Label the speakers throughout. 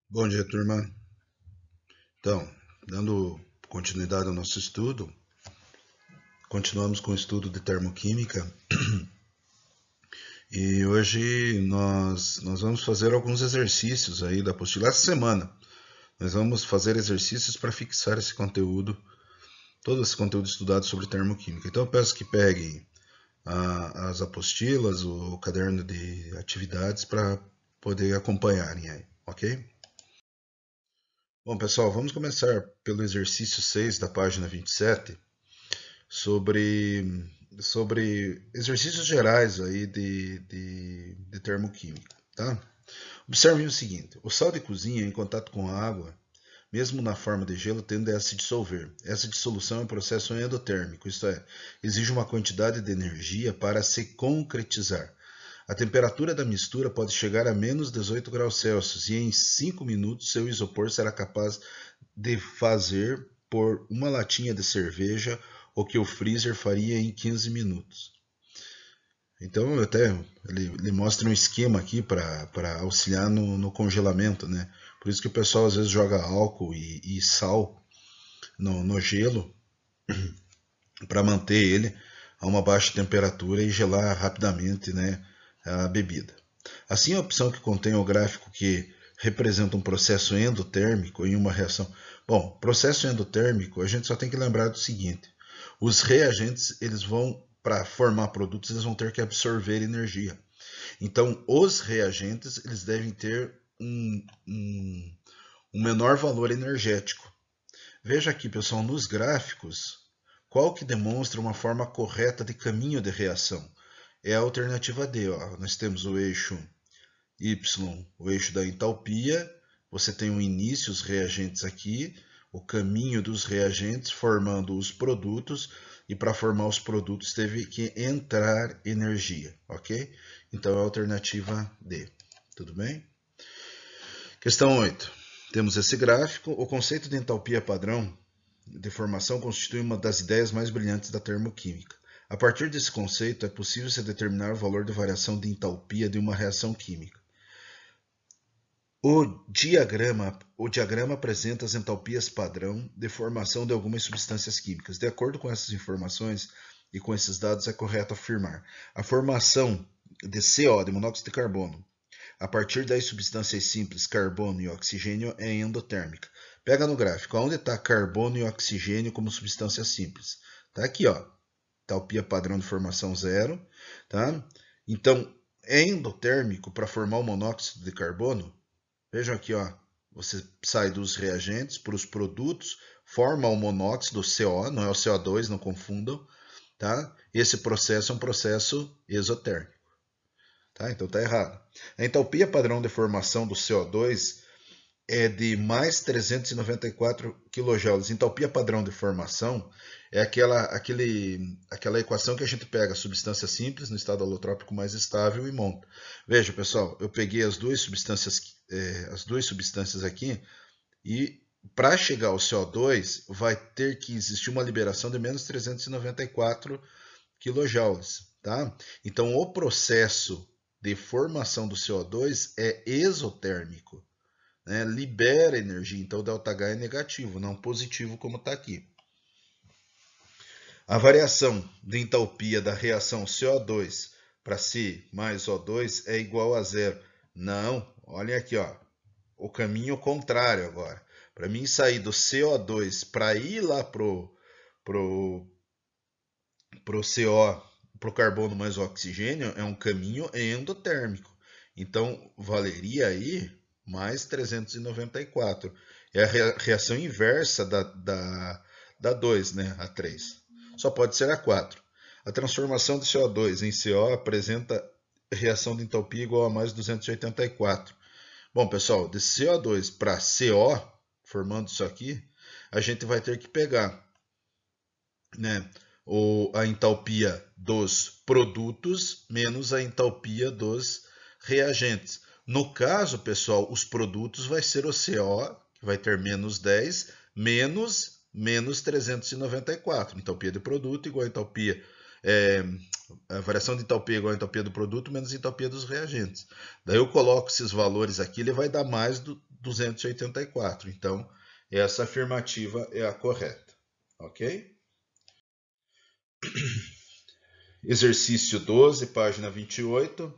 Speaker 1: Bom dia, turma. Então, dando continuidade ao nosso estudo, continuamos com o estudo de termoquímica e hoje nós vamos fazer alguns exercícios aí da apostila. Essa semana nós vamos fazer exercícios para fixar esse conteúdo, todo esse conteúdo estudado sobre termoquímica. Então eu peço que peguem as apostilas, o caderno de atividades para poder acompanharem aí, ok? Bom, pessoal, vamos começar pelo exercício 6 da página 27. sobre exercícios gerais aí de termoquímica, tá? Observem o seguinte: o sal de cozinha em contato com a água, mesmo na forma de gelo, tende a se dissolver. Essa dissolução é um processo endotérmico, isto é, exige uma quantidade de energia para se concretizar. A temperatura da mistura pode chegar a menos 18 graus Celsius e em 5 minutos seu isopor será capaz de fazer por uma latinha de cerveja o que o freezer faria em 15 minutos. Então, ele mostra um esquema aqui para auxiliar no congelamento, né? Por isso que o pessoal às vezes joga álcool e sal no gelo para manter ele a uma baixa temperatura e gelar rapidamente, né, a bebida. Assim, a opção que contém o gráfico que representa um processo endotérmico em uma reação. Bom, processo endotérmico, a gente só tem que lembrar do seguinte: os reagentes, eles vão, para formar produtos, eles vão ter que absorver energia. Então, os reagentes, eles devem ter um menor valor energético. Veja aqui, pessoal, nos gráficos, qual que demonstra uma forma correta de caminho de reação? É a alternativa D. Ó. Nós temos o eixo Y, o eixo da entalpia. Você tem o início, os reagentes aqui, o caminho dos reagentes formando os produtos, e para formar os produtos teve que entrar energia, ok? Então é a alternativa D. Tudo bem? Questão 8. Temos esse gráfico. O conceito de entalpia padrão de formação constitui uma das ideias mais brilhantes da termoquímica. A partir desse conceito, é possível se determinar o valor de variação de entalpia de uma reação química. O diagrama apresenta as entalpias padrão de formação de algumas substâncias químicas. De acordo com essas informações e com esses dados, é correto afirmar a formação de CO, de monóxido de carbono, a partir das substâncias simples carbono e oxigênio é endotérmica. Pega no gráfico, onde está carbono e oxigênio como substância simples? Está aqui, ó, entalpia padrão de formação zero, tá? Então, é endotérmico para formar o monóxido de carbono. Vejam aqui, ó, você sai dos reagentes para os produtos, forma o monóxido, o CO, não é o CO2, não confundam, tá? Esse processo é um processo exotérmico. Tá? Então está errado. A entalpia padrão de formação do CO2 é de mais 394 kJ. Entalpia padrão de formação é aquela equação que a gente pega a substância simples no estado alotrópico mais estável e monta. Veja, pessoal, eu peguei as duas substâncias aqui e para chegar ao CO2 vai ter que existir uma liberação de menos 394 kJ. Tá? Então o processo de formação do CO2 é exotérmico, né? Libera energia, então o ΔH é negativo, não positivo como está aqui. A variação de entalpia da reação CO2 para C mais O2 é igual a zero. Não, olhem aqui, ó, o caminho contrário agora. Para mim sair do CO2 para ir lá pro CO, pro carbono mais oxigênio, é um caminho endotérmico. Então, valeria aí mais 394. É a reação inversa da 2, né? A 3. Só pode ser a 4. A transformação de CO2 em CO apresenta reação de entalpia igual a mais 284. Bom, pessoal, de CO2 para CO, formando isso aqui, a gente vai ter que pegar, né, a entalpia dos produtos menos a entalpia dos reagentes. No caso, pessoal, os produtos vai ser o CO, que vai ter menos 10, menos 394. Entalpia de produto igual a entalpia. A variação de entalpia igual a entalpia do produto menos a entalpia dos reagentes. Daí eu coloco esses valores aqui, ele vai dar mais 1284. Então, essa afirmativa é a correta. Ok? Exercício 12, página 28.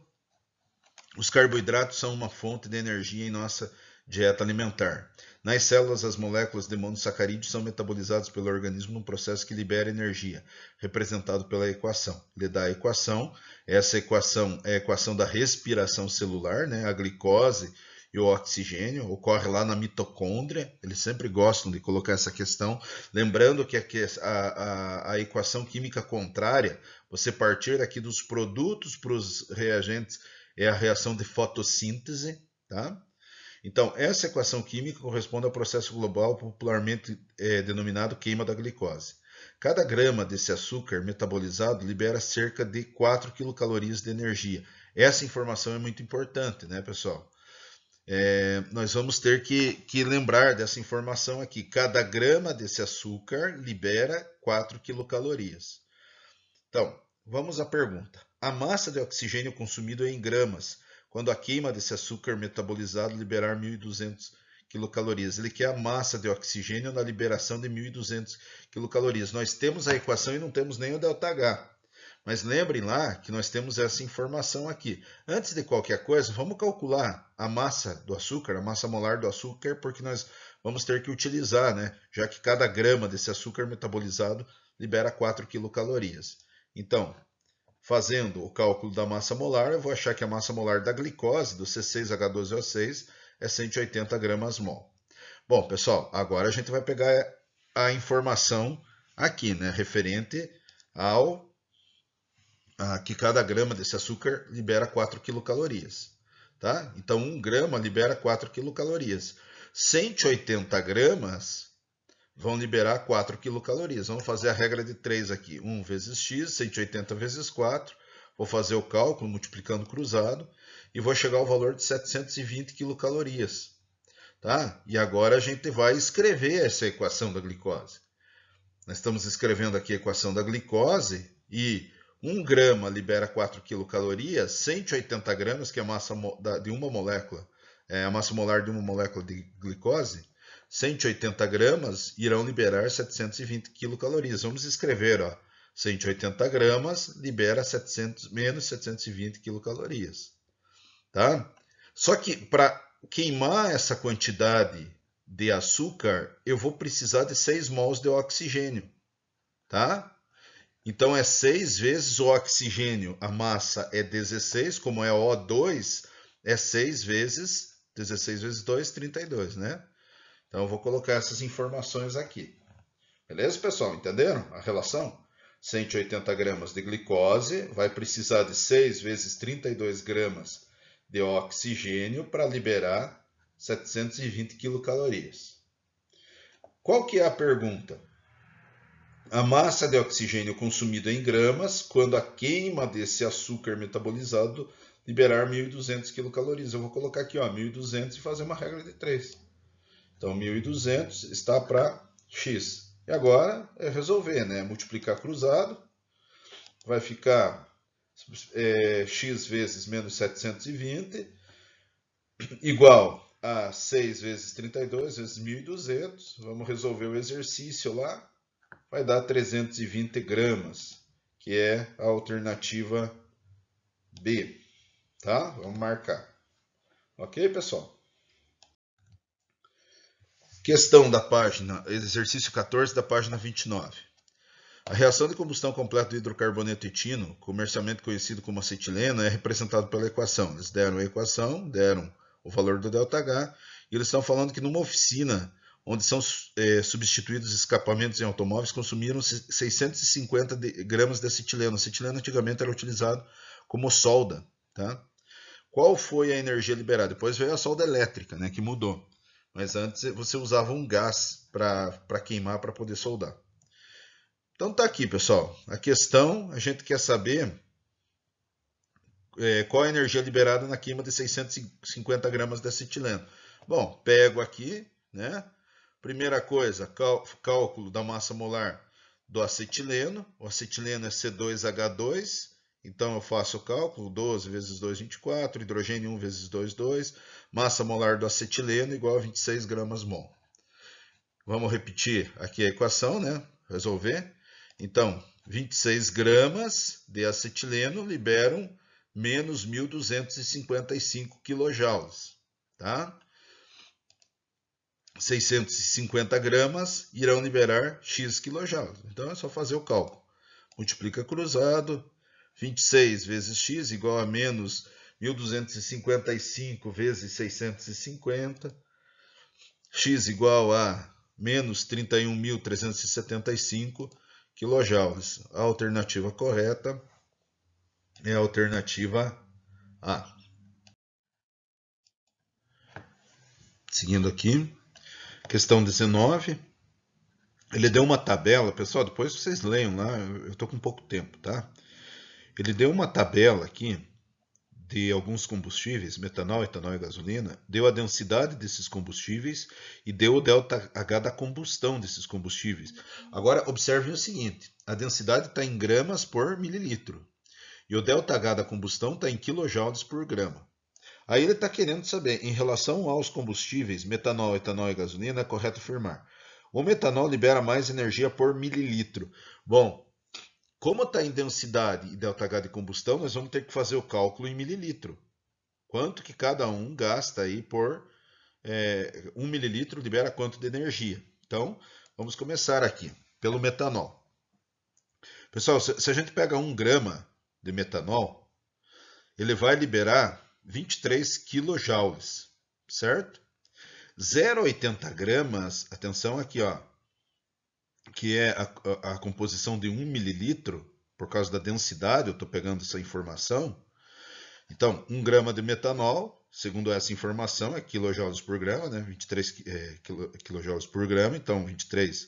Speaker 1: Os carboidratos são uma fonte de energia em nossa dieta alimentar. Nas células, as moléculas de monossacarídeos são metabolizadas pelo organismo num processo que libera energia, representado pela equação. Ele dá a equação, essa equação é a equação da respiração celular, né? A glicose e o oxigênio, ocorre lá na mitocôndria, eles sempre gostam de colocar essa questão, lembrando que a equação química contrária, você partir aqui dos produtos para os reagentes, é a reação de fotossíntese, tá? Então, essa equação química corresponde ao processo global popularmente denominado queima da glicose. Cada grama desse açúcar metabolizado libera cerca de 4 quilocalorias de energia. Essa informação é muito importante, né, pessoal? Nós vamos ter que lembrar dessa informação aqui. Cada grama desse açúcar libera 4 quilocalorias. Então, vamos à pergunta. A massa de oxigênio consumido é em gramas, quando a queima desse açúcar metabolizado liberar 1.200 quilocalorias. Ele quer a massa de oxigênio na liberação de 1.200 quilocalorias. Nós temos a equação e não temos nem o ΔH. Mas lembrem lá que nós temos essa informação aqui. Antes de qualquer coisa, vamos calcular a massa do açúcar, a massa molar do açúcar, porque nós vamos ter que utilizar, né? Já que cada grama desse açúcar metabolizado libera 4 quilocalorias. Então, fazendo o cálculo da massa molar, eu vou achar que a massa molar da glicose, do C6H12O6, é 180 gramas mol. Bom, pessoal, agora a gente vai pegar a informação aqui, né? Referente ao que cada grama desse açúcar libera 4 quilocalorias. Tá? Então, 1 grama libera 4 quilocalorias. 180 gramas vão liberar 4 quilocalorias. Vamos fazer a regra de 3 aqui. 1 vezes x, 180 vezes 4. Vou fazer o cálculo multiplicando cruzado e vou chegar ao valor de 720 quilocalorias. Tá? E agora a gente vai escrever essa equação da glicose. Nós estamos escrevendo aqui a equação da glicose e 1 grama libera 4 quilocalorias, 180 gramas, que é a massa de uma molécula, a massa molar de uma molécula de glicose, 180 gramas irão liberar 720 quilocalorias. Vamos escrever, ó, 180 gramas libera menos 720 quilocalorias. Tá? Só que para queimar essa quantidade de açúcar, eu vou precisar de 6 mols de oxigênio. Tá? Então, é 6 vezes o oxigênio, a massa é 16, como é O2, é 6 vezes 16 vezes 2, 32, né? Então, eu vou colocar essas informações aqui. Beleza, pessoal? Entenderam a relação? 180 gramas de glicose vai precisar de 6 vezes 32 gramas de oxigênio para liberar 720 quilocalorias. Qual que é a pergunta? A massa de oxigênio consumida em gramas, quando a queima desse açúcar metabolizado liberar 1.200 quilocalorias. Eu vou colocar aqui, ó, 1.200 e fazer uma regra de 3. Então, 1.200 está para x. E agora é resolver, né? Multiplicar cruzado. Vai ficar x vezes menos 720 igual a 6 vezes 32 vezes 1.200. Vamos resolver o exercício lá. Vai dar 320 gramas, que é a alternativa B. Tá? Vamos marcar. Ok, pessoal? Questão da página, exercício 14 da página 29. A reação de combustão completa do hidrocarboneto etino, comercialmente conhecido como acetileno, é representada pela equação. Eles deram a equação, deram o valor do ΔH, e eles estão falando que numa oficina onde são substituídos escapamentos em automóveis, consumiram 650 gramas de acetileno. O acetileno antigamente era utilizado como solda. Tá? Qual foi a energia liberada? Depois veio a solda elétrica, né, que mudou. Mas antes você usava um gás para queimar, para poder soldar. Então tá aqui, pessoal. A questão, a gente quer saber qual a energia liberada na queima de 650 gramas de acetileno. Bom, pego aqui, né? Primeira coisa, cálculo da massa molar do acetileno. O acetileno é C2H2 Então eu faço o cálculo, 12 vezes 2, 24, hidrogênio 1 vezes 2, 2, massa molar do acetileno igual a 26 gramas mol. Vamos repetir aqui a equação, né? Resolver. Então, 26 gramas de acetileno liberam menos 1.255 quilojoules, tá? 650 gramas irão liberar X quilojoules. Então é só fazer o cálculo. Multiplica cruzado, 26 vezes X igual a menos 1.255 vezes 650. X igual a menos 31.375 quilojoules. A alternativa correta é a alternativa A. Seguindo aqui, questão 19. Ele deu uma tabela, pessoal, depois vocês leiam lá, eu estou com pouco tempo, tá? Ele deu uma tabela aqui de alguns combustíveis, metanol, etanol e gasolina, deu a densidade desses combustíveis e deu o ΔH da combustão desses combustíveis. Agora, observem o seguinte, a densidade está em gramas por mililitro e o ΔH da combustão está em quilojoules por grama. Aí ele está querendo saber, em relação aos combustíveis, metanol, etanol e gasolina, é correto afirmar. O metanol libera mais energia por mililitro. Bom, como está em densidade e ΔH de combustão, nós vamos ter que fazer o cálculo em mililitro. Quanto que cada um gasta aí por 1 mililitro libera quanto de energia. Então, vamos começar aqui pelo metanol. Pessoal, se a gente pega 1 grama de metanol, ele vai liberar 23 quilojoules, certo? 0,80 gramas, atenção aqui, ó, que é a composição de 1 mililitro, por causa da densidade, eu estou pegando essa informação. Então, 1 grama de metanol, segundo essa informação, é quilojoules por grama, né? 23 quilojoules por grama, então 23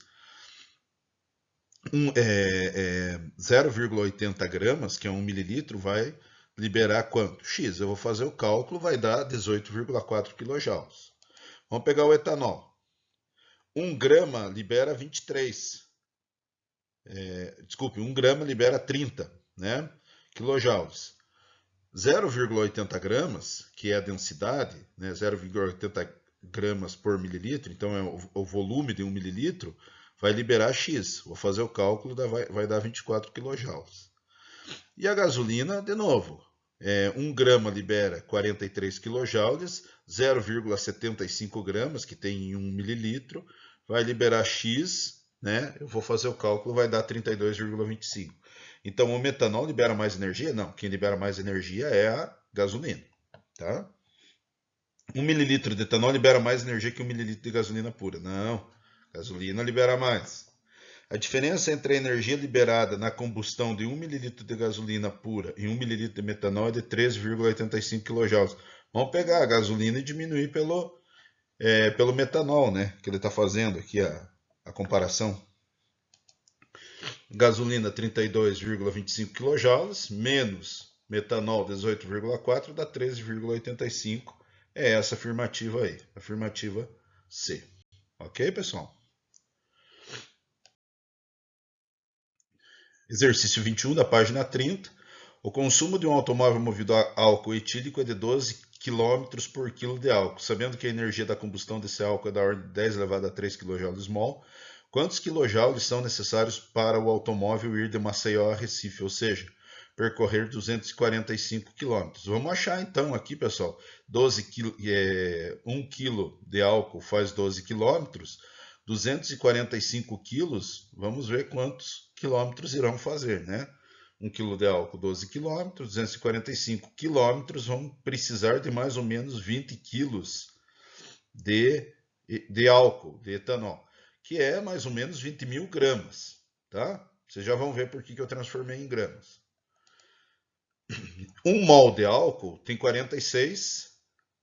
Speaker 1: 0,80 gramas, que é 1 mililitro, vai liberar quanto? X. Eu vou fazer o cálculo, vai dar 18,4 quilojoules. Vamos pegar o etanol. 1 grama libera 23. Desculpe, 1 grama libera 30, né? Quilojoules. 0,80 gramas, que é a densidade, né? 0,80 gramas por mililitro, então é o volume de 1 mililitro, vai liberar X. Vou fazer o cálculo, vai dar 24 quilojoules. E a gasolina, de novo, 1 grama libera 43 quilojoules, 0,75 gramas, que tem em 1 mililitro, vai liberar X, né? Eu vou fazer o cálculo, vai dar 32,25. Então, o metanol libera mais energia? Não, quem libera mais energia é a gasolina, tá? 1 mililitro de etanol libera mais energia que 1 mililitro de gasolina pura. Não, gasolina libera mais. A diferença entre a energia liberada na combustão de 1 mililitro de gasolina pura e 1 mililitro de metanol é de 13,85 kJ. Vamos pegar a gasolina e diminuir pelo metanol, né? Que ele está fazendo aqui a comparação. Gasolina 32,25 kJ, menos metanol 18,4 dá 13,85. É essa afirmativa aí, afirmativa C. Ok, pessoal? Exercício 21 da página 30. O consumo de um automóvel movido a álcool etílico é de 12 km por quilo de álcool. Sabendo que a energia da combustão desse álcool é da ordem de 10 elevado a 3 kJ/mol, quantos quilojoules são necessários para o automóvel ir de Maceió a Recife, ou seja, percorrer 245 km? Vamos achar então aqui, pessoal, 1 kg de álcool faz 12 km, 245 quilos, vamos ver quantos quilômetros irão fazer, né? 1 kg de álcool, 12 km, 245 km, vão precisar de mais ou menos 20 quilos de álcool, de etanol, que é mais ou menos 20 mil gramas, tá? Vocês já vão ver por que eu transformei em gramas. 1 mol de álcool tem 46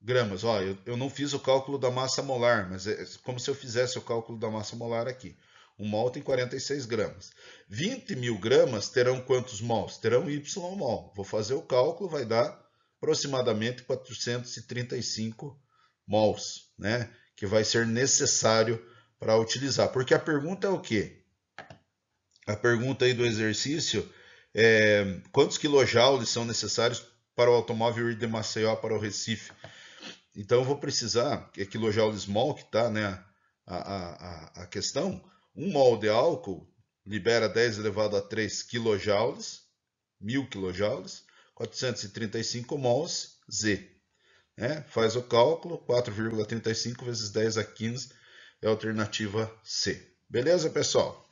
Speaker 1: gramas. Ó, eu não fiz o cálculo da massa molar, mas é como se eu fizesse o cálculo da massa molar aqui. 1 mol tem 46 gramas. 20 mil gramas terão quantos mols? Terão Y mol. Vou fazer o cálculo, vai dar aproximadamente 435 mols, né? Que vai ser necessário para utilizar. Porque a pergunta é o quê? A pergunta aí do exercício quantos quilojoules são necessários para o automóvel ir de Maceió para o Recife. Então eu vou precisar, que é kilojoules mol, que está, né, a questão, 1 mol de álcool libera 10 elevado a 3 quilojoules, 1000 quilojoules, 435 mols Z. Né? Faz o cálculo, 4,35 vezes 10 a 15 é a alternativa C. Beleza, pessoal?